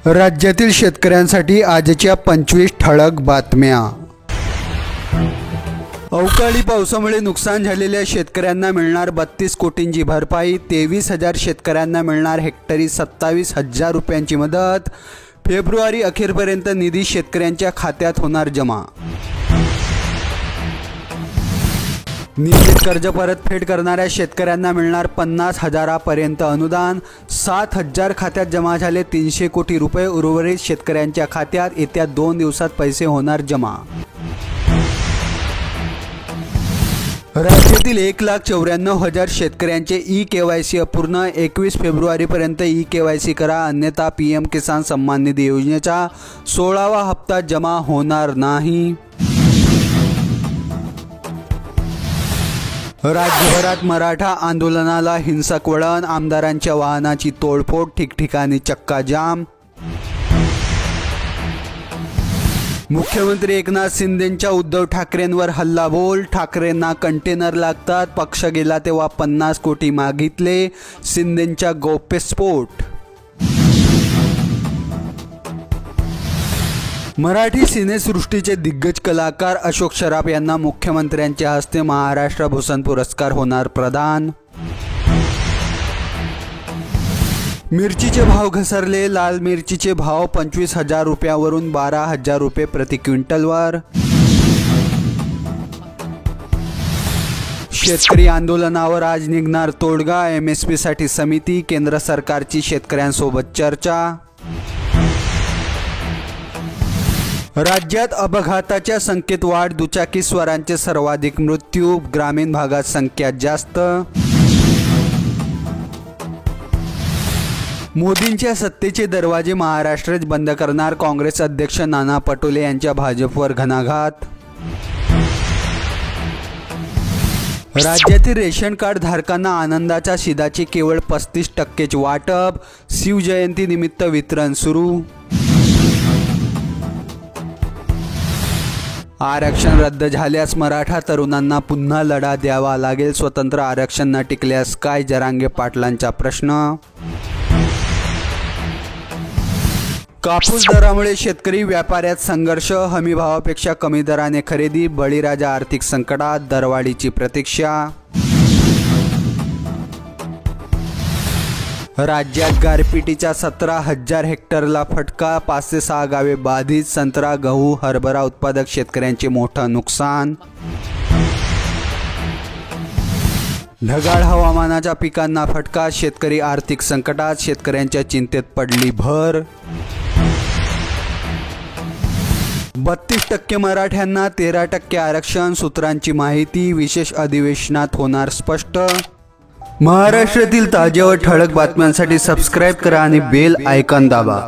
राज्यातील शेतकऱ्यांसाठी आजच्या 25 ठळक बातम्या। अवकाळी पावसामुळे नुकसान झालेल्या शेतकऱ्यांना मिळणार 32 कोटींची भरपाई। 23,000 शेतकऱ्यांना मिळणार हेक्टरी 27,000 रुपयांची मदत। फेब्रुवारी अखेरपर्यंत निधी शेतकऱ्यांच्या खात्यात होणार जमा। नियमित कर्ज परतफेड करणाऱ्या शेतकऱ्यांना मिळणार 50,000पर्यंत अनुदान। 7,000 खात्यात जमा झाले 300 कोटी रुपये। उर्वरित शेतकऱ्यांच्या खात्यात येत्या 2 दिवसात पैसे होणार जमा। राज्यातील 1,94,000 शेतकऱ्यांचे ई-केवायसी अपूर्ण। 21 फेब्रुवारीपर्यंत ई-केवायसी करा, अन्यथा पीएम किसान सन्मान निधी योजनेचा 16वा हप्ता जमा होणार नाही। राज्यभरात मराठा आंदोलनाला हिंसक वळण। आमदारांच्या वाहनाची तोडफोड, ठिकठिकाणी चक्काजाम। मुख्यमंत्री एकनाथ शिंदेंच्या उद्धव ठाकरेंवर हल्लाबोल। ठाकरेंना कंटेनर लागतात, पक्ष गेला तेव्हा 50 कोटी मागितले। शिंदेंच्या गौप्यस्फोट। मराठी सिनेसृष्टीचे दिग्गज कलाकार अशोक सराफ यांना मुख्यमंत्र्यांच्या हस्ते महाराष्ट्र भूषण पुरस्कार होणार प्रदान। मिरचीचे भाव घसरले। लाल मिरचीचे भाव 25,000 रुपयावरून 12,000 रुपये प्रति क्विंटलवर। शेतकरी आंदोलनावर आज निघणार तोडगा। MSP साठी समिती, केंद्र सरकारची शेतकऱ्यांसोबत चर्चा। राज्यात अपघाताच्या संख्येत वाढ। दुचाकीस्वारांचे सर्वाधिक मृत्यू। ग्रामीण भागात संख्या जास्त। मोदींच्या सत्तेचे दरवाजे महाराष्ट्रच बंद करणार। काँग्रेस अध्यक्ष नाना पटोले यांच्या भाजपवर घणाघात। राज्यातील रेशन कार्ड धारकांना आनंदाच्या शिधाचे केवळ 35%च वाटप। शिवजयंती निमित्त वितरण सुरू। आरक्षण रद्द झाल्यास मराठा तरुणांना पुन्हा लढा द्यावा लागेल। स्वतंत्र आरक्षण न टिकल्यास काय, जरांगे पाटलांचा प्रश्न। कापूस दरामुळे शेतकरी व्यापाऱ्यात संघर्ष। हमीभावापेक्षा कमी दराने खरेदी। बळीराजा आर्थिक संकटात, दरवाढीची प्रतीक्षा। राज्यात गारपिटीचा 17,000 हेक्टरला फटका। 5 ते 6 गावे बाधित। संत्रा, गहू, हरभरा उत्पादक शेतकऱ्यांचे मोठं नुकसान। ढगाळ हवामानाचा पिकांना फटका। शेतकरी आर्थिक संकटात, शेतकऱ्यांच्या चिंतेत पडली भर। 32% मराठ्यांना 13% आरक्षण। सूत्रांची माहिती, विशेष अधिवेशनात होणार स्पष्ट। महाराष्ट्रातील ताज्या व ठळक बातम्यांसाठी सबस्क्राईब करा आणि बेल आयकॉन दाबा।